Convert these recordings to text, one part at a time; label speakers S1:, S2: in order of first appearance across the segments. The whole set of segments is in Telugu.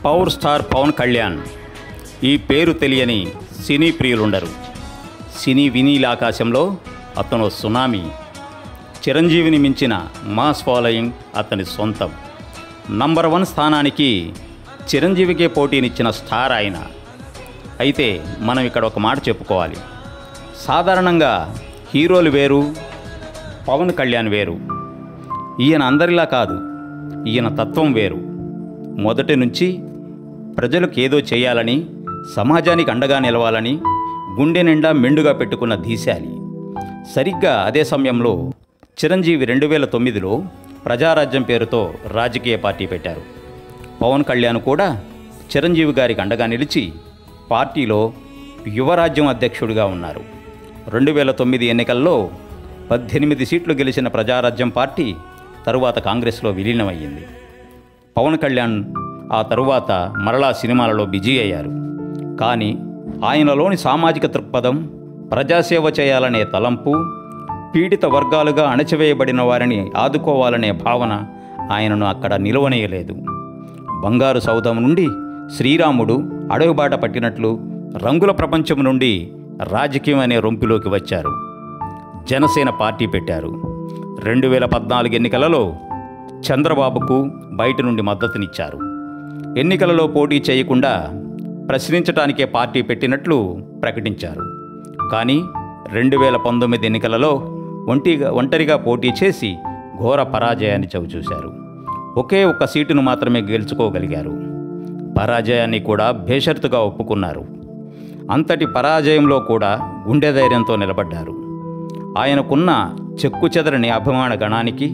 S1: Power star Pawan Kalyan. ఈ పేరు తెలియని సినీ ప్రియులుండరు. సినీ వినీల ఆకాశంలో అతను సునామీ. చిరంజీవిని మించిన మాస్ ఫాలోయింగ్ అతని సొంతం. నంబర్ 1 స్థానానికి చిరంజీవికే పోటీనిచ్చిన స్టార్ ఆయన. అయితే మనం ఇక్కడ ఒక మాట చెప్పుకోవాలి. సాధారణంగా హీరోలు వేరు, పవన్ కళ్యాణ్ వేరు. ఈయన అందరిలా కాదు, ఈయన తత్వం వేరు. మొదటి నుంచి ప్రజలకు ఏదో చేయాలని, సమాజానికి అండగా నిలవాలని గుండె నిండా మెండుగా పెట్టుకున్న ధీశాలి. సరిగ్గా అదే సమయంలో చిరంజీవి 2009లో ప్రజారాజ్యం పేరుతో రాజకీయ పార్టీ పెట్టారు. పవన్ కళ్యాణ్ కూడా చిరంజీవి గారికి అండగా నిలిచి పార్టీలో యువరాజ్యం అధ్యక్షుడిగా ఉన్నారు. 2009 ఎన్నికల్లో 18 సీట్లు గెలిచిన ప్రజారాజ్యం పార్టీ తరువాత కాంగ్రెస్లో విలీనమయ్యింది. పవన్ కళ్యాణ్ ఆ తరువాత మరలా సినిమాలలో బిజీ అయ్యారు. కానీ ఆయనలోని సామాజిక దృక్పథం, ప్రజాసేవ చేయాలనే తలంపు, పీడిత వర్గాలుగా అణచివేయబడిన వారిని ఆదుకోవాలనే భావన ఆయనను అక్కడ నిలవనేయలేదు. బంగారు సౌధం నుండి శ్రీరాముడు అడవిబాట పట్టినట్లు రంగుల ప్రపంచం నుండి రాజకీయం అనే రొంపిలోకి వచ్చారు. జనసేన పార్టీ పెట్టారు. 2014 ఎన్నికలలో చంద్రబాబుకు బయట నుండి మద్దతునిచ్చారు. ఎన్నికలలో పోటీ చేయకుండా ప్రశ్నించటానికే పార్టీ పెట్టినట్లు ప్రకటించారు. కానీ 2019 ఎన్నికలలో ఒంటరిగా పోటీ చేసి ఘోర పరాజయాన్ని చవిచూశారు. ఒకే ఒక్క సీటును మాత్రమే గెలుచుకోగలిగారు. పరాజయాన్ని కూడా బేషరతుగా ఒప్పుకున్నారు. అంతటి పరాజయంలో కూడా గుండె ధైర్యంతో నిలబడ్డారు. ఆయనకున్న చెక్కుచెదరని అభిమాన గణానికి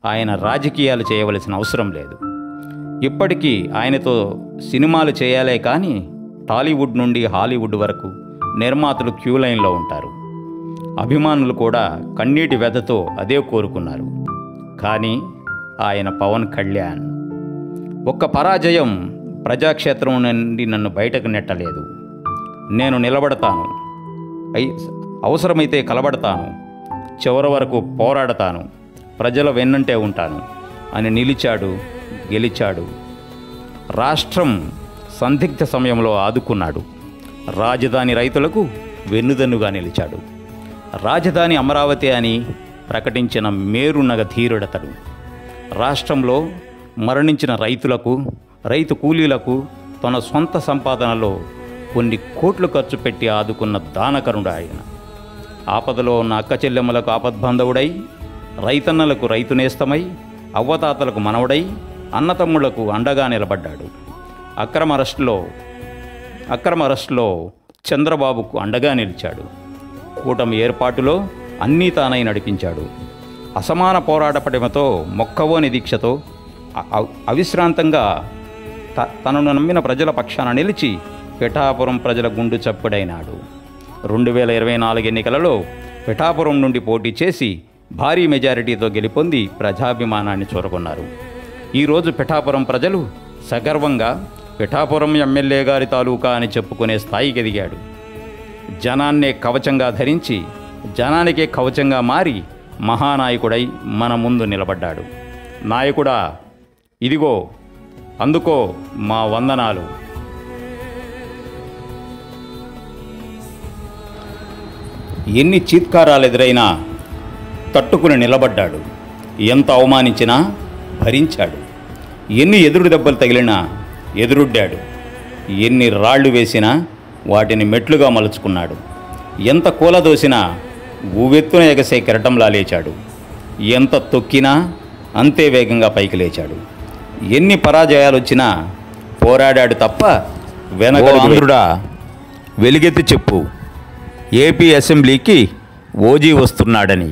S1: ఆయన రాజకీయాలు చేయవలసిన అవసరం లేదు. ఇప్పటికీ ఆయనతో సినిమాలు చేయాలే కానీ టాలీవుడ్ నుండి హాలీవుడ్ వరకు నిర్మాతలు క్యూ లైన్లో ఉంటారు. అభిమానులు కూడా కన్నీటి వ్యధతో అదే కోరుకున్నారు. కానీ ఆయన పవన్ కళ్యాణ్. ఒక్క పరాజయం ప్రజాక్షేత్రం నుండి నన్ను బయటకు నెట్టలేదు. నేను నిలబడతాను, అవసరమైతే కలబడతాను, చివరి వరకు పోరాడతాను, ప్రజల వెన్నంటే ఉంటాను అని నిలిచాడు, గెలిచాడు. రాష్ట్రం సందిగ్ధ సమయంలో ఆదుకున్నాడు. రాజధాని రైతులకు వెన్నుదన్నుగా నిలిచాడు. రాజధాని అమరావతి అని ప్రకటించిన మేరునగ ధీరుడతడు. రాష్ట్రంలో మరణించిన రైతులకు, రైతు కూలీలకు తన సొంత సంపాదనలో కొన్ని కోట్లు ఖర్చు పెట్టి ఆదుకున్న దానకరుడు ఆయన. ఆపదలో ఉన్న అక్క చెల్లెమ్మలకు ఆపద్బాంధవుడై, రైతన్నలకు రైతునేస్తమై, అవ్వతాతలకు మనవడై, అన్నతమ్ముళ్లకు అండగా నిలబడ్డాడు. అక్రమ అరెస్టులో చంద్రబాబుకు అండగా నిలిచాడు. కూటమి ఏర్పాటులో అన్నీ తానై నడిపించాడు. అసమాన పోరాట పటిమతో, మొక్కవోని దీక్షతో అవిశ్రాంతంగా తనను నమ్మిన ప్రజల పక్షాన నిలిచి పిఠాపురం ప్రజల గుండు చప్పుడైనాడు. 2024 ఎన్నికలలో పిఠాపురం నుండి పోటీ చేసి భారీ మెజారిటీతో గెలుపొంది ప్రజాభిమానాన్ని చూరగొన్నారు. ఈరోజు పిఠాపురం ప్రజలు సగర్వంగా పిఠాపురం ఎమ్మెల్యే గారి తాలూకా అని చెప్పుకునే స్థాయికి ఎదిగాడు. జనాన్నే కవచంగా ధరించి, జనానికే కవచంగా మారి మహానాయకుడై మన ముందు నిలబడ్డాడు. నాయకుడా, ఇదిగో అందుకో మా వందనాలు. ఎన్ని చీత్కారాలు ఎదురైనా తట్టుకుని నిలబడ్డాడు. ఎంత అవమానించినా భరించాడు. ఎన్ని ఎదురు దెబ్బలు తగిలినా ఎదురుడ్డాడు. ఎన్ని రాళ్లు వేసినా వాటిని మెట్లుగా మలుచుకున్నాడు. ఎంత కూలదోసినా ఊవెత్తున ఎగసే కెరటంలా లేచాడు. ఎంత తొక్కినా అంతే వేగంగా పైకి లేచాడు. ఎన్ని పరాజయాలు వచ్చినా పోరాడాడు తప్ప వెనకడుగుడా. వెలుగెత్తి చెప్పు, ఏపీ అసెంబ్లీకి ఓజీ వస్తున్నాడని.